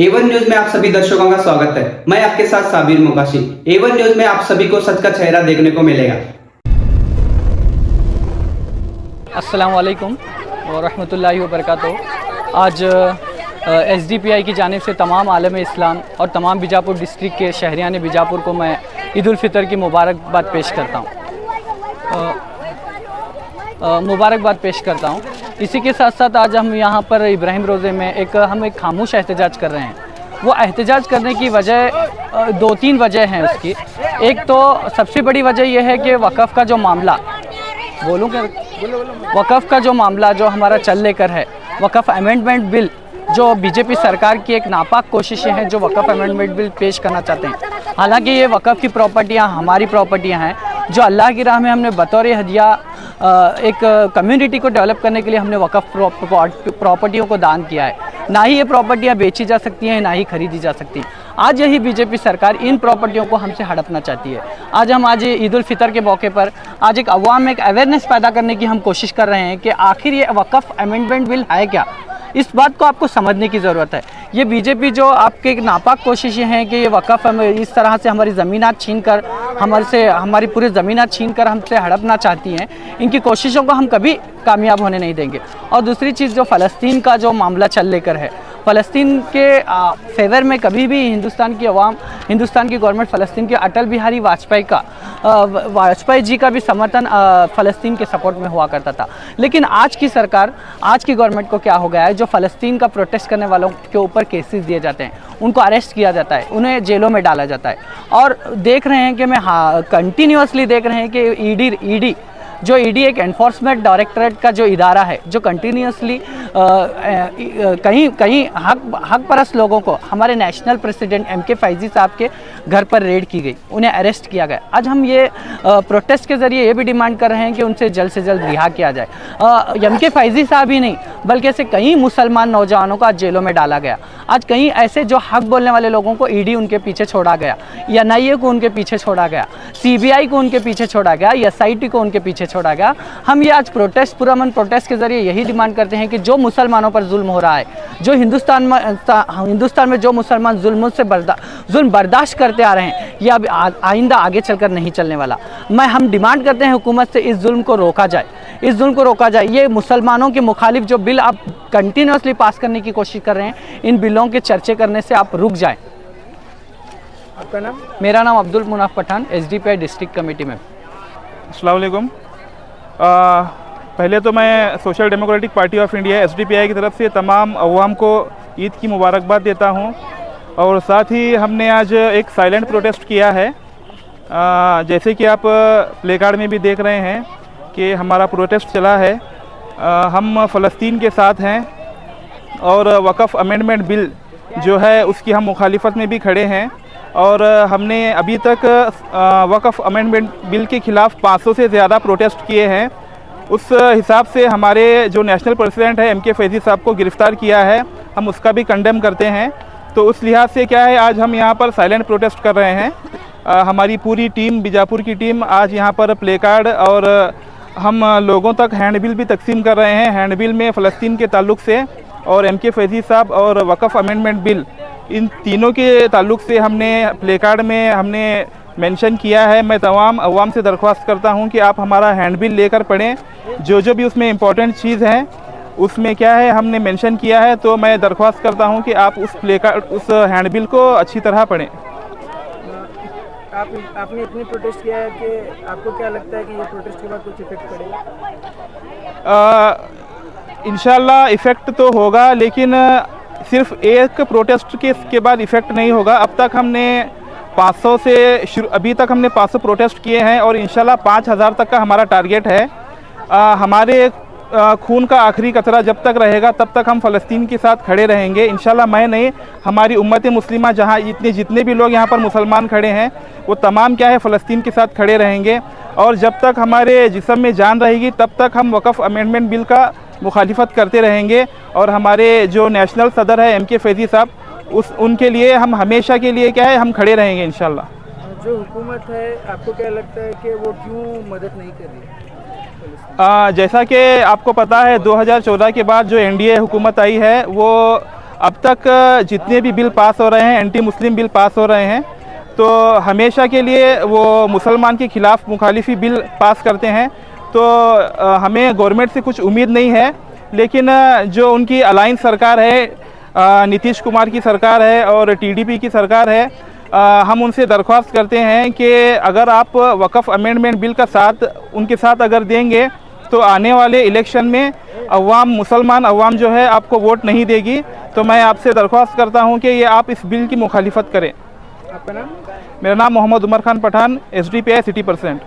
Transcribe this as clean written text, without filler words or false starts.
A1 news में आप सभी दर्शकों का स्वागत है। मैं आपके साथ साबिर मोकाशी। A1 न्यूज में आप सभी को सच का चेहरा देखने को मिलेगा। अस्सलाम वालेकुम व रहमतुल्लाहि व बरकातुहू। आज SDPI की जानिब से तमाम आलम इस्लाम और तमाम बीजापुर डिस्ट्रिक्ट के शहरियान बीजापुर को मैं ईद उल फितर की मुबारकबाद पेश करता हूँ। इसी के साथ साथ आज हम यहाँ पर इब्राहिम रोज़े में हम एक खामोश एहतजाज कर रहे हैं। वो एहतजाज करने की वजह दो तीन वजह हैं उसकी। एक तो सबसे बड़ी वजह यह है कि वक़फ़ का जो मामला वक़फ़ का जो मामला जो हमारा चल लेकर है, वक़फ़ अमेंडमेंट बिल जो बीजेपी सरकार की एक नापाक कोशिशें हैं जो वक़फ़ अमेंडमेंट बिल पेश करना चाहते हैं। हालांकि ये वक़फ़ की प्रॉपर्टियां हमारी प्रॉपर्टियां हैं जो अल्लाह की राह में हमने बतौर हदिया एक कम्युनिटी को डेवलप करने के लिए हमने वक़फ़ प्रॉपर्टियों को दान किया है। ना ही ये प्रॉपर्टियां बेची जा सकती हैं, ना ही खरीदी जा सकती हैं। आज यही बीजेपी सरकार इन प्रॉपर्टियों को हमसे हड़पना चाहती है। आज ईद उल फितर के मौके पर आज एक अवाम में एक अवेयरनेस पैदा करने की हम कोशिश कर रहे हैं कि आखिर ये वक़फ़ अमेंडमेंट बिल है क्या। इस बात को आपको समझने की ज़रूरत है। ये बीजेपी जो आपके एक नापाक कोशिशें हैं कि ये वक़फ़ इस तरह से हमारी ज़मीनात छीन कर हमारी पूरी ज़मीनात छीन कर हमसे हड़पना चाहती हैं, इनकी कोशिशों को हम कभी कामयाब होने नहीं देंगे। और दूसरी चीज़ जो फ़लस्तीन का जो मामला चल लेकर है, फ़लस्तीन के फेवर में कभी भी हिंदुस्तान की गवर्नमेंट फ़लस्तीन के अटल बिहारी वाजपेयी जी का भी समर्थन फ़लस्तीन के सपोर्ट में हुआ करता था। लेकिन आज की सरकार, आज की गवर्नमेंट को क्या हो गया है, जो फ़लस्तीन का प्रोटेस्ट करने वालों के ऊपर केसेस दिए जाते हैं, उनको अरेस्ट किया जाता है, उन्हें जेलों में डाला जाता है। और देख रहे हैं कि कंटिन्यूसली देख रहे हैं कि ईडी एक एनफोर्समेंट डायरेक्टरेट का जो इदारा है, जो कंटिन्यूसली कहीं हक परस्त लोगों को, हमारे नेशनल प्रेसिडेंट MK फैज़ी साहब के घर पर रेड की गई, उन्हें अरेस्ट किया गया। आज हम ये प्रोटेस्ट के ज़रिए ये भी डिमांड कर रहे हैं कि उनसे जल्द से जल्द रिहा किया जाए। MK फैज़ी साहब ही नहीं बल्कि ऐसे कई मुसलमान नौजवानों को आज जेलों में डाला गया। आज कहीं ऐसे जो हक बोलने वाले लोगों को ईडी उनके पीछे छोड़ा गया, NIA को उनके पीछे छोड़ा गया, CBI को उनके पीछे छोड़ा गया, SIT को उनके पीछे छोड़ा गया। हम ये आज पुरअमन प्रोटेस्ट के जरिए यही डिमांड करते हैं कि जो मुसलमानों पर जुल्म हो रहा है, जो हिंदुस्तान में जो मुसलमान जुल्म बर्दाश्त करते आ रहे हैं, ये अब आइंदा आगे चलकर नहीं चलने वाला। हम डिमांड करते हैं हुकूमत से इस जुल्म को रोका जाए। ये मुसलमानों के मुखालिफ जो बिल आप कंटिन्यूसली पास करने की कोशिश कर रहे हैं, इन बिलों के चर्चे करने से आप रुक जाएं। आपका नाम? मेरा नाम Abdul Munaf Pathan, SDPI district committee में। अस्सलाम वालेकुम। पहले तो मैं social democratic party of India SDPI की तरफ से तमाम अवाम को ईद की मुबारकबाद देता हूं। और साथ ही हमने आज एक साइलेंट प्रोटेस्ट किया है। जैसे कि आप प्ले कार्ड में भी देख रहे हैं कि हमारा प्रोटेस्ट चला है। हम फ़लस्तीन के साथ हैं और वक़फ़ अमेंडमेंट बिल जो है उसकी हम मुखालिफत में भी खड़े हैं। और हमने अभी तक वक़फ़ अमेंडमेंट बिल के ख़िलाफ़ 500 से ज़्यादा प्रोटेस्ट किए हैं। उस हिसाब से हमारे जो नेशनल प्रेसिडेंट है MK फैज़ी साहब को गिरफ़्तार किया है, हम उसका भी कंडेम करते हैं। तो उस लिहाज से क्या है, आज हम यहाँ पर साइलेंट प्रोटेस्ट कर रहे हैं। हमारी पूरी टीम, बीजापुर की टीम आज यहाँ पर प्ले कार्ड और हम लोगों तक हैंडबिल भी तकसीम कर रहे हैं। हैंडबिल में फ़लस्तीन के ताल्लुक़ से और MK फैज़ी साहब और वक़फ़ अमेंडमेंट बिल, इन तीनों के ताल्लुक़ से हमने प्ले कार्ड में हमने मेंशन किया है। मैं तमाम अवाम से दरख्वास्त करता हूं कि आप हमारा हैंडबिल लेकर पढ़ें। जो भी उसमें इम्पोर्टेंट चीज़ है उसमें क्या है हमने मेंशन किया है। तो मैं दरख्वास्त करता हूं कि आप उस हैंडबिल को अच्छी तरह पढ़ें। आपने इतनी प्रोटेस्ट किया है कि आपको क्या लगता है कि ये प्रोटेस्ट के बाद कुछ इफेक्ट पड़ेगा? इंशाल्लाह इफ़ेक्ट तो होगा, लेकिन सिर्फ एक प्रोटेस्ट के बाद इफ़ेक्ट नहीं होगा। अब तक हमने 500 से अभी तक हमने 500 प्रोटेस्ट किए हैं और इंशाल्लाह 5000 तक का हमारा टारगेट है। हमारे खून का आखिरी कतरा जब तक रहेगा तब तक हम फ़लस्तीन के साथ खड़े रहेंगे। इंशाल्लाह मैं नहीं, हमारी उम्मत मुस्लिमा जहाँ जितने भी लोग यहाँ पर मुसलमान खड़े हैं वो तमाम क्या है फ़लस्तीन के साथ खड़े रहेंगे। और जब तक हमारे जिस्म में जान रहेगी तब तक हम वक़फ़ अमेंडमेंट बिल का मुखालिफत करते रहेंगे। और हमारे जो नेशनल सदर है MK फैज़ी साहब, उनके लिए हम हमेशा के लिए क्या है हम खड़े रहेंगे इंशाल्लाह। जो हुकूमत है, आपको क्या लगता है कि वो क्यों मदद नहीं कर रही है? जैसा कि आपको पता है 2014 के बाद जो NDA हुकूमत आई है वो अब तक जितने भी बिल पास हो रहे हैं, एंटी मुस्लिम बिल पास हो रहे हैं, तो हमेशा के लिए वो मुसलमान के खिलाफ मुखालिफी बिल पास करते हैं। तो हमें गवर्नमेंट से कुछ उम्मीद नहीं है, लेकिन जो उनकी अलायंस सरकार है, नीतीश कुमार की सरकार है और टीडीपी की सरकार है, हम उनसे दरख्वास्त करते हैं कि अगर आप वक़्फ़ अमेंडमेंट बिल का साथ उनके साथ अगर देंगे तो आने वाले इलेक्शन में मुसलमान अवाम जो है आपको वोट नहीं देगी। तो मैं आपसे दरख्वास्त करता हूं कि ये आप इस बिल की मुखालिफत करें। आपका नाम? मेरा नाम Mohammad Umar Khan Pathan, SDPI city percent.